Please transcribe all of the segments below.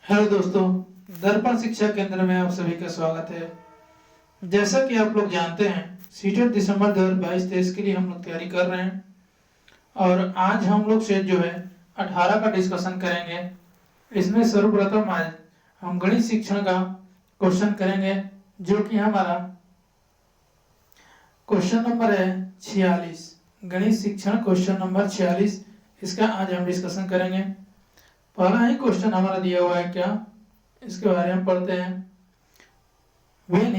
Hello दोस्तों, दर्पण शिक्षा केंद्र में आप सभी का स्वागत है। जैसा कि आप लोग जानते हैं, सीटेट दिसंबर 2022-23 के लिए हम लोग तैयारी कर रहे हैं और आज हम लोग से जो है 18 का डिस्कशन करेंगे। इसमें सर्वप्रथम आज हम गणित शिक्षण का क्वेश्चन करेंगे, जो कि हमारा क्वेश्चन नंबर है 46। गणित शिक्षण क्वेश्चन नंबर 46, इसका आज हम डिस्कशन करेंगे। पहला ही क्वेश्चन हमारा दिया हुआ है, क्या इसके बारे में पढ़ते हैं। वेन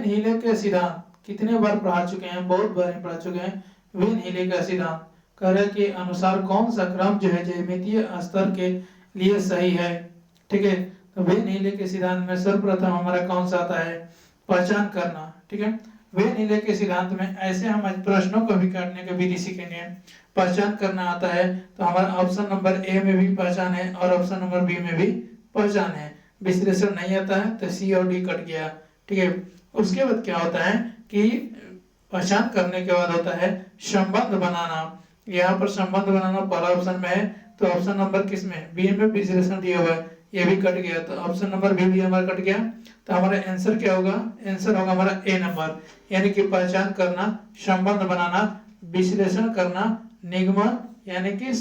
हीले के सिद्धांत कितने बार पढ़ा चुके हैं? बहुत बार पढ़ा चुके हैं। वेन हीले का सिद्धांत कार्य के अनुसार कौन सा क्रम जो है ज्यामितीय स्तर के लिए सही है? ठीक है, तो वेन हीले के सिद्धांत में सर्वप्रथम हमारा कौन सा आता है? पहचान करना। ठीक है, वेन हीले के सिद्धांत में ऐसे हम आज प्रश्नों को भी काटने का विधि सीखेंगे। पहचान करना आता है तो हमारा ऑप्शन नंबर ए में भी पहचान है और ऑप्शन नंबर बी में भी पहचान है। विश्लेषण नहीं आता है तो सी और डी कट गया। ठीक है, उसके बाद क्या होता है कि पहचान करने के बाद होता है संबंध बनाना। यहाँ पर संबंध बनाना पहला ऑप्शन में है, तो ऑप्शन नंबर किस में? बी में विश्लेषण दिया हुआ है, ये भी कट गया, तो ऑप्शन नंबर बी भी हमारा कट गया। तो हमारा आंसर क्या होगा? आंसर होगा हमारा ए नंबर, यानी कि पहचान करना, संबंध बनाना, विश्लेषण करना, निगमन यानी कि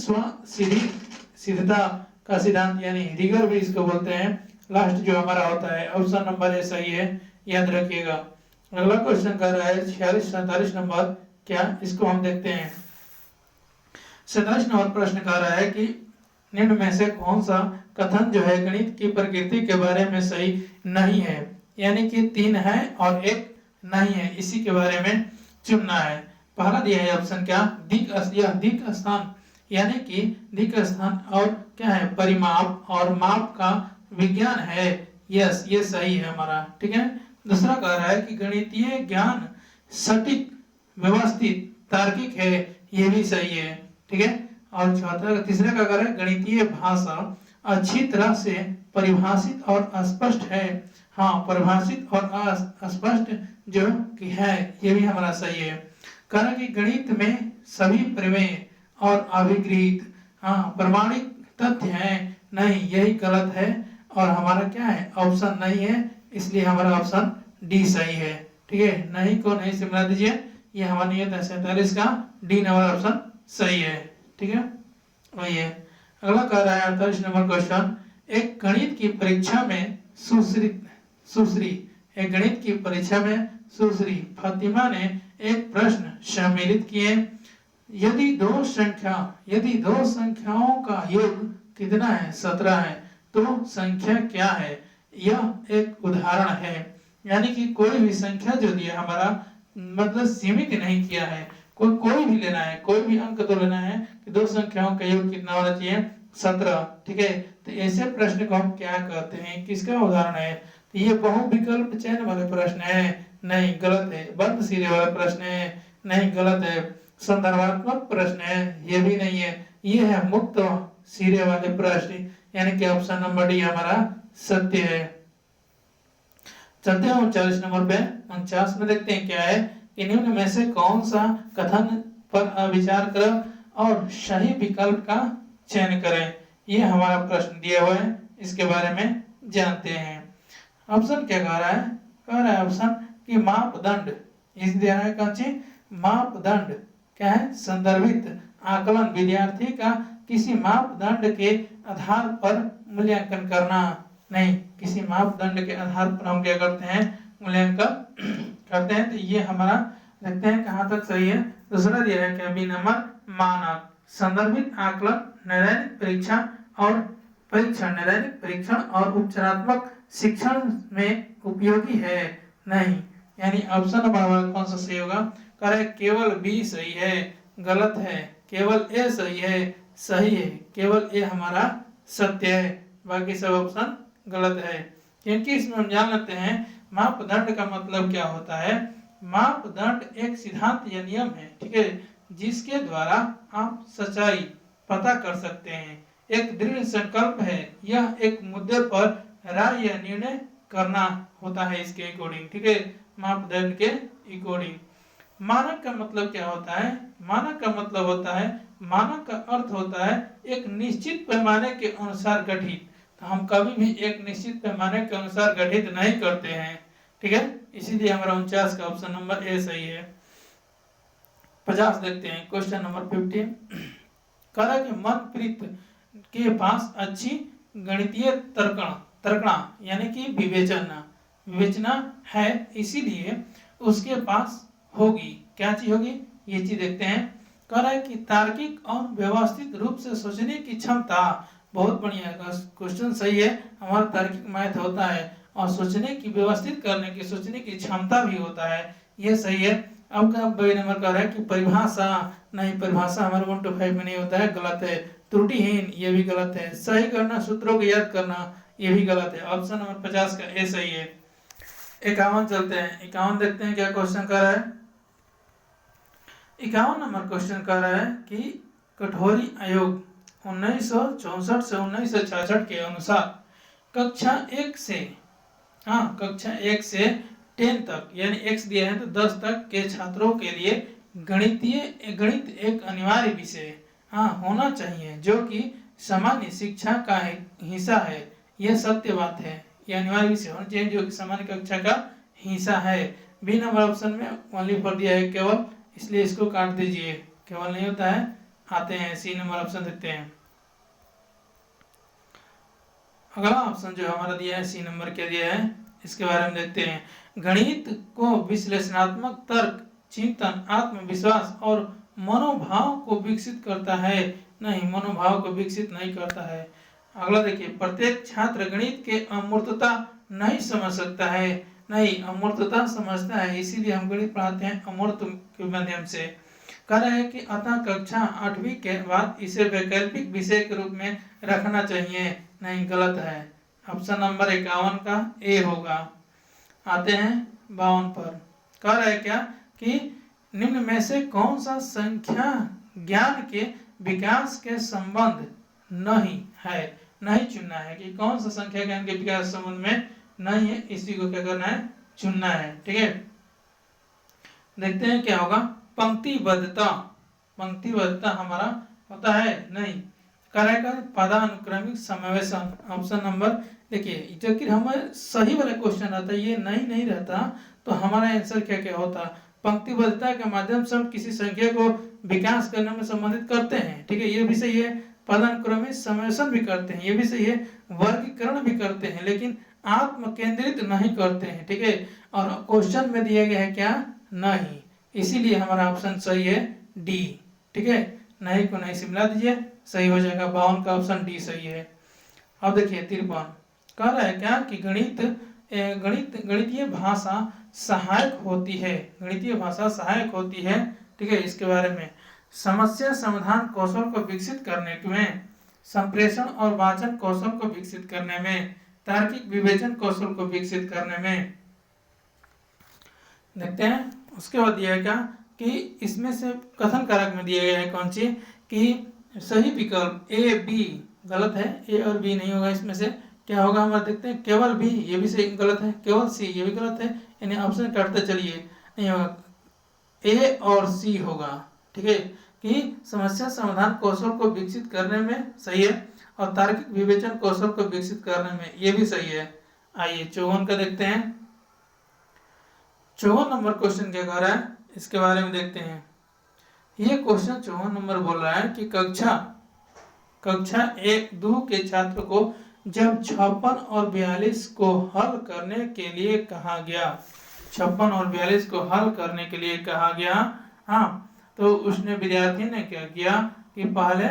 सिद्धता का सिद्धांत यानी रिगर भी इसको बोलते हैं। लास्ट जो हमारा होता है ऑप्शन नंबर ए सही है, याद रखिएगा। अगला क्वेश्चन कर रहा है 46-47 नंबर, क्या इसको हम देखते हैं। 47 नंबर प्रश्न कर रहा है कि निम्न में से कौन सा कथन जो है गणित की प्रकृति के बारे में सही नहीं है? यानी कि 3 है और 1 नहीं है, इसी के बारे में चुनना है। पहला दिया है ऑप्शन क्या? दिक् स्थान, यानी कि दिक् स्थान और क्या है? परिमाप और माप का विज्ञान है। यस, ये सही है हमारा। ठीक है, दूसरा कह रहा है कि गणितीय ज्ञान सटीक, व्यवस्थित, तार्किक है, ये भी सही है। ठीक है, और चौथा तीसरा का कह रहा है गणितीय भाषा अच्छी तरह से परिभाषित और स्पष्ट है। हाँ, परिभाषित और अस्पष्ट जो कि है, ये भी हमारा सही है। कारण कि गणित में सभी प्रमेय और अभिगृहित प्रमाणिक तथ्य हैं, नहीं, यही गलत है और हमारा क्या है? ऑप्शन नहीं है, इसलिए हमारा ऑप्शन डी सही है। ठीक है, नहीं को नहीं से मिला दीजिए, ये हमारा नियत है 47 का, डी नंबर ऑप्शन सही है। ठीक है, वही है। अगला कह रहा है 48 नंबर क्वेश्चन, एक गणित की परीक्षा में सुश्री एक गणित की परीक्षा में सुश्री फातिमा ने एक प्रश्न सम्मिलित किए। यदि दो संख्याओं का योग कितना है? 17 है, तो संख्या क्या है? यह एक उदाहरण है, यानी कि कोई भी संख्या जो दिया हमारा मतलब सीमित नहीं किया है, कोई भी लेना है, कोई भी अंक तो लेना है कि दो संख्याओं का योग कितना होना चाहिए? 17। ठीक है, तो ऐसे प्रश्न को हम क्या कहते हैं, किसका उदाहरण है? तो ये बहुविकल्प चयन वाले प्रश्न है, नहीं, गलत है। बंद सिरे वाला प्रश्न है, नहीं, गलत है। संदर्भात्मक प्रश्न है, ये भी नहीं है। ये है मुक्त सिरे वाले प्रश्न, यानी कि ऑप्शन नंबर डी हमारा सत्य है। चलते हैं 39 नंबर पे। 49 में देखते हैं क्या है कि निम्न में से कौन सा कथन पर विचार करें और सही विकल्प का चयन करें। ये हमारा प्रश्न दिया हुआ है, इसके बारे में जानते हैं। ऑप्शन क्या कह रहा है? कह रहा है ऑप्शन कि मापदंड, इस दिया है कौन सी? मापदंड क्या है? संदर्भित आकलन विद्यार्थी का किसी मापदंड के आधार पर मूल्यांकन करना। नहीं, किसी मापदंड के आधार पर हम क्या करते हैं? मूल्यांकन करते हैं। तो ये हमारा देखते हैं कहाँ तक सही है। दूसरा दिया है क्या? बी नंबर मानक संदर्भित आकलन नैदानिक परीक्षण और उपचारात्मक शिक्षण में उपयोगी है। नहीं, यानी ऑप्शन नंबर कौन सा सही होगा? कह रहे केवल बी सही है, गलत है। केवल ए सही है, सही है। केवल ए हमारा सत्य है, बाकी सब ऑप्शन गलत है। क्योंकि इसमें हम जान लेते हैं मापदंड का मतलब क्या होता है। मापदंड एक सिद्धांत या नियम है, ठीक है, जिसके द्वारा आप सच्चाई पता कर सकते हैं। एक दृढ़ संकल्प है, यह एक मुद्दे पर राय या निर्णय करना होता है इसके अकॉर्डिंग। ठीक है, मापदंड के अकॉर्डिंग। मानक का मतलब क्या होता है? मानक का मतलब होता है, मानक का अर्थ होता है एक निश्चित पैमाने के अनुसार गठित। हम कभी भी एक निश्चित पैमाने के अनुसार गठित नहीं करते हैं। ठीक है, इसीलिए हमारा 49 का ऑप्शन नंबर ए सही है। 50 देखते हैं, क्वेश्चन नंबर 15। कह रहा है कि मनप्रीत के पास अच्छी गणितीय तर्कणा यानी कि विवेचना है, इसीलिए उसके पास होगी, क्या चीज होगी, ये चीज देखते हैं। कह रहा है कि तार्किक और व्यवस्थित रूप से सोचने की क्षमता, बहुत बढ़िया क्वेश्चन सही है। हमारा तार्किक मैथ होता है और सोचने की, व्यवस्थित करने की, सोचने की क्षमता भी होता है, ये सही है। अब का बी नंबर कह रहा है कि परिभाषा, नहीं परिभाषा हमारे 1 to 5 में नहीं होता है, गलत है। त्रुटिहीन, ये भी गलत है। सही करना, सूत्रों को याद करना, ये भी गलत है। ऑप्शन नंबर 50 का ए सही है। 51 चलते हैं, 51 देखते हैं क्या क्वेश्चन कर रहा है। 51 नंबर क्वेश्चन कर रहा है कि कठोरी आयोग 1964 से 1966 के अनुसार कक्षा 1 से 10 तक, यानी x दिया है तो 10 तक के छात्रों के लिए गणित एक अनिवार्य विषय होना चाहिए, जो कि सामान्य शिक्षा का हिस्सा है। यह सत्य बात है, यह अनिवार्य विषय होना चाहिए जो कि सामान्य कक्षा का हिस्सा है। बी नंबर ऑप्शन में ओनली फॉर दिया है केवल, इसलिए इसको काट दीजिए, केवल नहीं होता है। आते हैं सी नंबर ऑप्शन देखते हैं। अगला ऑप्शन जो हमारा दिया है सी नंबर क्या दिया है, इसके बारे में देखते हैं। गणित को विश्लेषणात्मक तर्क, चिंतन, आत्मविश्वास और मनोभाव को विकसित करता है, नहीं मनोभाव को विकसित नहीं करता है। अगला देखिए, प्रत्येक छात्र गणित के अमूर्तता नहीं समझ सकता है, नहीं अमूर्तता समझता है, इसीलिए हम गणित पढ़ाते हैं अमूर्त के माध्यम से। कह रहा है कि अतः कक्षा 8वीं के बाद इसे वैकल्पिक विषय के रूप में रखना चाहिए, नहीं गलत है। ऑप्शन नंबर 51 का ए होगा। आते हैं 52 पर। कह रहा है क्या कि निम्न में से कौन सा संख्या ज्ञान के विकास के संबंध नहीं है, नहीं चुनना है कि कौन सा संख्या ज्ञान के विकास संबंध में नहीं है, इसी को क्या करना है, चुनना है। ठीक है, देखते हैं क्या होगा। पंक्तिबद्धता हमारा होता है, नहीं करेगा पदानुक्रमिक समावेशन। ऑप्शन नंबर देखिए, जबकि हमें सही वाला क्वेश्चन आता है, ये नहीं रहता तो हमारा आंसर क्या क्या होता। पंक्तिबद्धता के माध्यम से हम किसी संख्या को विकास करने में संबंधित करते हैं, ठीक है, ये भी सही है। पदानुक्रमिक समावेशन भी करते हैं, ये भी सही है। वर्गीकरण भी करते हैं, लेकिन आत्म केंद्रित नहीं करते हैं, ठीक है। और क्वेश्चन में दिया गया है क्या, नहीं, इसीलिए हमारा ऑप्शन सही है डी। ठीक है, नहीं को नहीं से मिला दीजिए, सही हो जाएगा। 52 का ऑप्शन डी सही है। अब देखिए 53 कह रहा है क्या कि गणितीय भाषा सहायक होती है, गणितीय भाषा सहायक होती है, ठीक है। इसके बारे में समस्या समाधान कौशल को विकसित करने में, संप्रेषण और वाचन कौशल को विकसित करने में, तार्किक विवेचन कौशल को विकसित करने में। देखते हैं उसके बाद दिया है क्या कि इसमें से कथन कारक में दिया गया है कौन सी, कि सही विकल्प ए बी गलत है, ए और बी नहीं होगा, इसमें से क्या होगा हमारा देखते हैं। केवल बी, ये भी सही गलत है। केवल सी, ये भी गलत है, यानी ऑप्शन काटते चलिए, नहीं होगा, ए और सी होगा। ठीक है, कि समस्या समाधान कौशल को विकसित करने में सही है, और तार्किक विवेचन कौशल को विकसित करने में, ये भी सही है। आइए 54 का देखते हैं। 54 नंबर क्वेश्चन क्या कह रहा है, इसके बारे में देखते हैं। ये क्वेश्चन 54 नंबर बोल रहा है कि कक्षा 1-2 के छात्र को जब 56 और 42 को हल करने के लिए कहा गया, 56 और 42 को हल करने के लिए कहा गया, तो उसने विद्यार्थी ने क्या किया कि पहले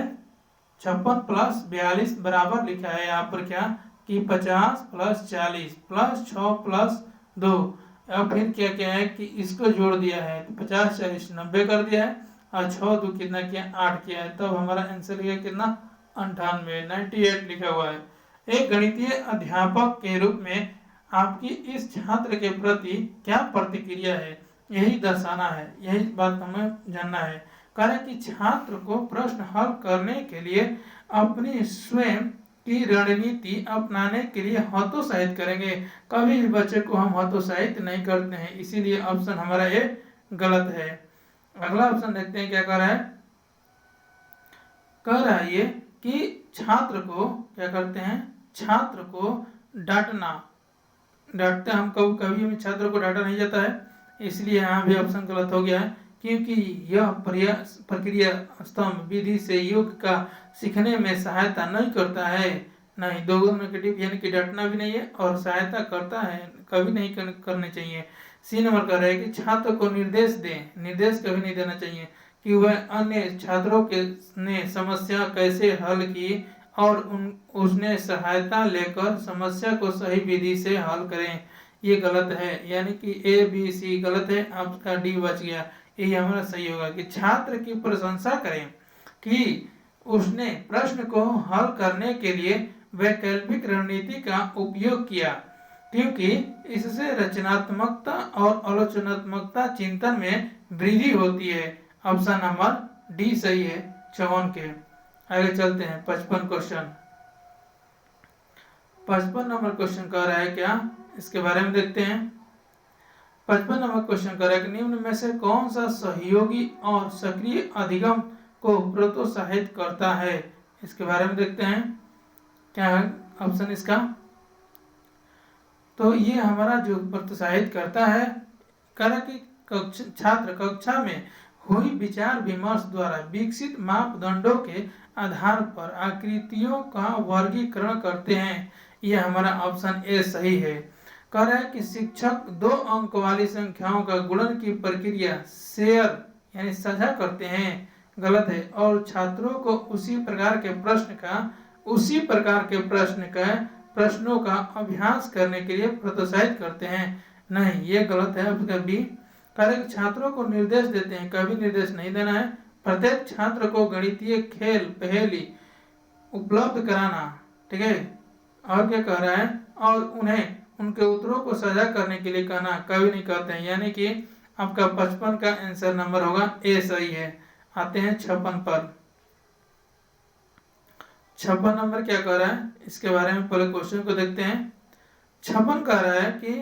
56 + 42 बराबर लिखा है यहाँ पर क्या कि 50 + 40 + 6 + 2, और फिर क्या क्या है कि इसको जोड़ दिया है, तो 50 40 90 कर दिया है, और 6 2 कितना किया 8 किया है, तब हमारा आंसर किया कितना 98 लिखा हुआ है। एक गणितीय अध्यापक के रूप में आपकी इस छात्र के प्रति क्या प्रतिक्रिया है, यही दर्शाना है, यही बात हमें जानना है। कारण कि छात्र को प्रश्न हल करने के लिए अपनी स्वयं की रणनीति अपनाने के लिए हतोत्साहित करेंगे। कभी भी बच्चे को हम हतोत्साहित नहीं करते हैं, इसीलिए ऑप्शन हमारा ये गलत है। अगला ऑप्शन देखते हैं क्या कह रहा है। कह रहा है ये कि छात्र को क्या करते हैं, छात्र को डांटते हम कभी हमें छात्र को डांटा नहीं जाता है, इसलिए यहाँ भी ऑप्शन गलत हो गया है, क्योंकि यह प्रक्रिया स्तंभ विधि से योग का सीखने में सहायता नहीं करता है। नहीं, दो नेगेटिव, यानी कि डांटना भी नहीं है और सहायता करता है कभी नहीं करने चाहिए। सी नंबर कह रहा है कि छात्र को निर्देश दें, निर्देश कभी नहीं देना चाहिए कि वह अन्य छात्रों के ने समस्या कैसे हल की और उसने सहायता लेकर समस्या को सही विधि से हल करें। ये गलत है, यानी कि ए बी सी गलत है, आपका डी बच गया। यही हमारा सही होगा कि छात्र की प्रशंसा करें कि उसने प्रश्न को हल करने के लिए वैकल्पिक रणनीति का उपयोग किया, क्योंकि इससे रचनात्मकता और आलोचनात्मकता चिंतन में वृद्धि होती है। ऑप्शन नंबर डी सही है 54 के। आगे चलते हैं 55 क्वेश्चन। 55 नंबर क्वेश्चन कह रहा है क्या, इसके बारे में देखते हैं। 55 नंबर क्वेश्चन कह रहा है कि निम्न में से कौन सा सहयोगी और सक्रिय अधिगम को प्रोत्साहित करता है, इसके बारे में देखते हैं क्या है ऑप्शन इसका। तो ये हमारा जो प्रोत्साहित करता है, कह रहा कि छात्र कक्षा में हुई विचार विमर्श द्वारा विकसित मापदंडों के आधार पर आकृतियों का वर्गीकरण करते हैं। यह हमारा ऑप्शन ए सही है। कह रहा है कि शिक्षक 2 अंक वाली संख्याओं का गुणन की प्रक्रिया शेयर यानी साझा करते हैं, गलत है। और छात्रों को उसी प्रकार के प्रश्नों का अभ्यास करने के लिए प्रोत्साहित करते हैं, नहीं, ये गलत है। अब कभी कार्य छात्रों को निर्देश देते हैं, कभी निर्देश नहीं देना है। प्रत्येक छात्र को गणितीय खेल पहेली उपलब्ध कराना, ठीक है। और क्या कह रहा है, और उन्हें उनके उत्तरों को साझा करने के लिए कहना, कभी नहीं कहते हैं, यानी कि आपका 55 का आंसर नंबर होगा ए सही है। आते हैं 56 पर। 56 नंबर क्या कह रहा है, इसके बारे में पहले क्वेश्चन को देखते हैं। 56 कह रहा है कि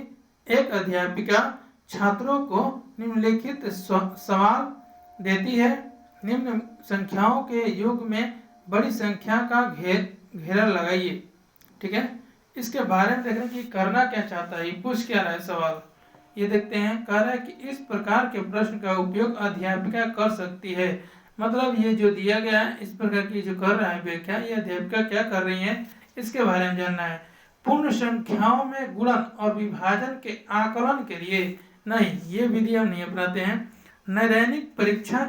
एक अध्यापिका छात्रों को निम्नलिखित सवाल देती है, निम्न संख्याओं के योग में बड़ी संख्या का घेरा लगाइए, ठीक है। इसके बारे में देख रहे हैं कि करना क्या चाहता है, पूछ क्या रहा है सवाल, ये देखते हैं। कह रहा है कि इस प्रकार के प्रश्न का उपयोग अध्यापिका कर सकती है, मतलब ये जो दिया गया है इस प्रकार की जो कर रहा है व्याख्या, ये अध्यापिका क्या कर रही है इसके बारे में जानना है। पूर्ण संख्याओं में गुणन और विभाजन के आकलन के लिए, नहीं, ये विधि हम नहीं अपनाते हैं। नैदानिक परीक्षा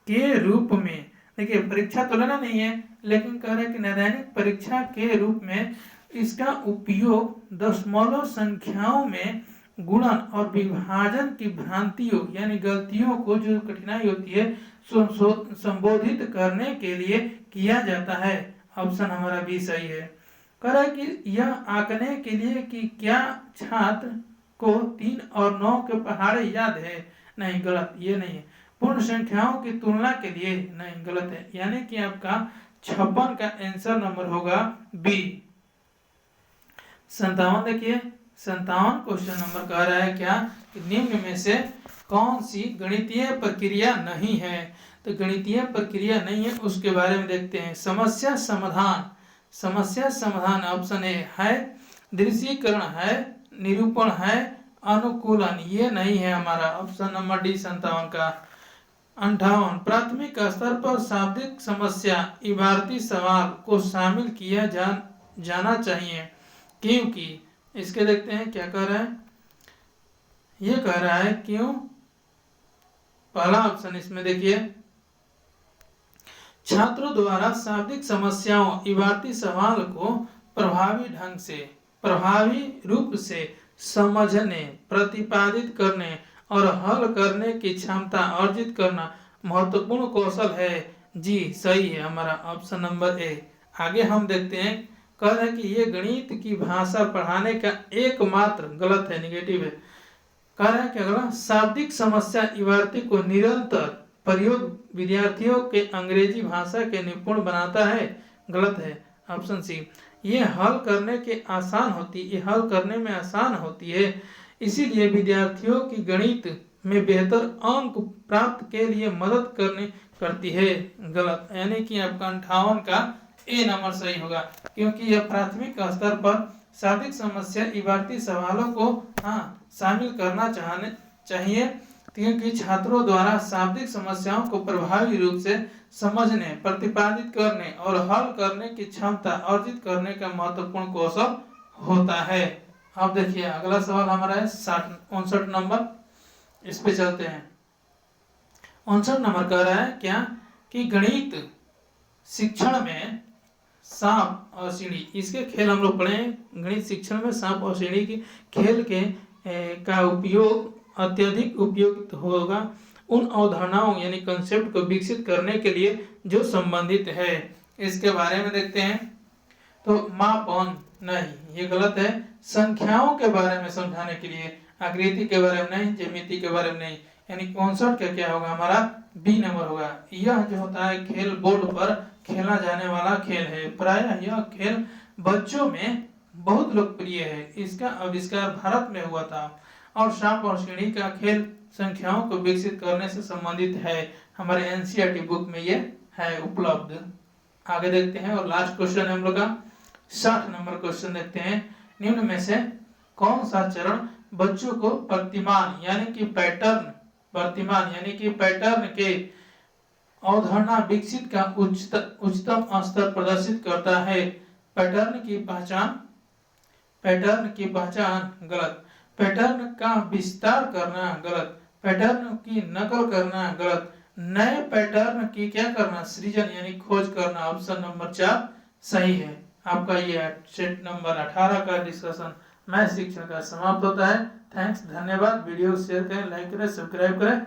के रूप में, देखिए परीक्षा तो लेना नहीं है, लेकिन कह रहे हैं कि नैदानिक परीक्षा के रूप में इसका उपयोग दशमलव संख्याओं में गुणन और विभाजन की भ्रांतियों यानी गलतियों को, जो कठिनाई होती है, संबोधित करने के लिए किया जाता है। ऑप्शन हमारा बी सही है। कह रहा है कि यह आंकने के लिए कि क्या छात्र को 3 और 9 के पहाड़े याद है, नहीं, गलत, ये नहीं है। पूर्ण संख्याओं की तुलना के लिए, नहीं, गलत है, यानी कि आपका 56 का आंसर नंबर होगा बी। 57 देखिए, 57 क्वेश्चन नंबर कह रहा है क्या कि निम्न में से कौन सी गणितीय प्रक्रिया नहीं है, तो गणितीय प्रक्रिया नहीं है उसके बारे में देखते हैं। समस्या समाधान ऑप्शन ए है, दृश्यीकरण है, निरूपण है, अनुकूलन ये नहीं है हमारा, ऑप्शन नंबर डी 57 का। 58 प्राथमिक स्तर पर शाब्दिक समस्या इबारती सवाल को शामिल किया जाना चाहिए, क्योंकि इसके देखते हैं क्या कह रहा है, ये कह रहा है क्यों। पहला ऑप्शन इसमें देखिए, छात्रों द्वारा शाब्दिक समस्याओं इबारती सवाल को प्रभावी रूप से समझने, प्रतिपादित करने और हल करने की क्षमता अर्जित करना महत्वपूर्ण कौशल है। जी सही है हमारा, ऑप्शन नंबर ए। आगे हम देखते हैं, कह रहे हैं कि ये गणित की भाषा पढ़ाने का एकमात्र, गलत है, निगेटिव है। कह रहे हैं कि अगला शाब्दिक समस्या इबारती को निरंतर प्रयोग विद्यार्थियों के अंग्रेजी भाषा के निपुण बनाता है, गलत है, ऑप्शन सी। ये हल करने में आसान होती है, इसीलिए विद्यार्थियों की गणित में बेहतर अंक प्राप्त के लिए मदद करती है। गलत, यानी कि आपका 58 का ए नंबर सही होगा, क्योंकि यह प्राथमिक स्तर पर शाब्दिक समस्या इबारती सवालों को शामिल करना चाहिए, क्योंकि छात्रों द्वारा शाब्दिक समस्याओं को प्रभावी रूप से समझने, प्रतिपादित करने और हल करने की क्षमता अर्जित करने का महत्वपूर्ण कौशल होता है। अब देखिए अगला सवाल हमारा है 59 नंबर, इस पे चलते हैं। 59 नंबर कह रहा है क्या कि गणित शिक्षण में सांप और सीढ़ी, इसके खेल हम लोग पढ़े हैं। गणित शिक्षण में सांप और सीढ़ी के खेल के का उपयोग अत्यधिक उपयुक्त होगा उन अवधारणाओं यानी कंसेप्ट को विकसित करने के लिए जो संबंधित है। इसके बारे में देखते हैं। तो मापन नहीं, ये गलत है। संख्याओं के बारे में समझाने के लिए, आकृति के बारे में नहीं, ज्यामिति के बारे में नहीं, यानी 59 का क्या होगा हमारा बी नंबर होगा। यह जो होता है खेल बोर्ड पर खेला जाने वाला खेल है। प्रायः यह खेल बच्चों में बहुत लोकप्रिय है। इसका आविष्कार भारत में हुआ था और सांप और सीढ़ी का खेल संख्याओं को विकसित करने से संबंधित है। हमारे एनसीईआरटी बुक में ये है उपलब्ध। आगे देखते हैं और लास्ट क्वेश्चन है हम लोग का 60 नंबर क्वेश्चन देखते हैं। निम्न में से कौन सा चरण बच्चों को प्रतिमान यानी कि पैटर्न के अवधारणा विकसित का उच्चतम स्तर प्रदर्शित करता है? पैटर्न की पहचान गलत, पैटर्न का विस्तार करना गलत, पैटर्न की नकल करना गलत, नए पैटर्न की क्या करना सृजन यानी खोज करना। ऑप्शन नंबर 4 सही है। आपका ये सेट नंबर 18 का डिस्कशन मैथ शिक्षण का समाप्त होता है। थैंक्स, धन्यवाद। वीडियो शेयर करें, लाइक करें, सब्सक्राइब करें।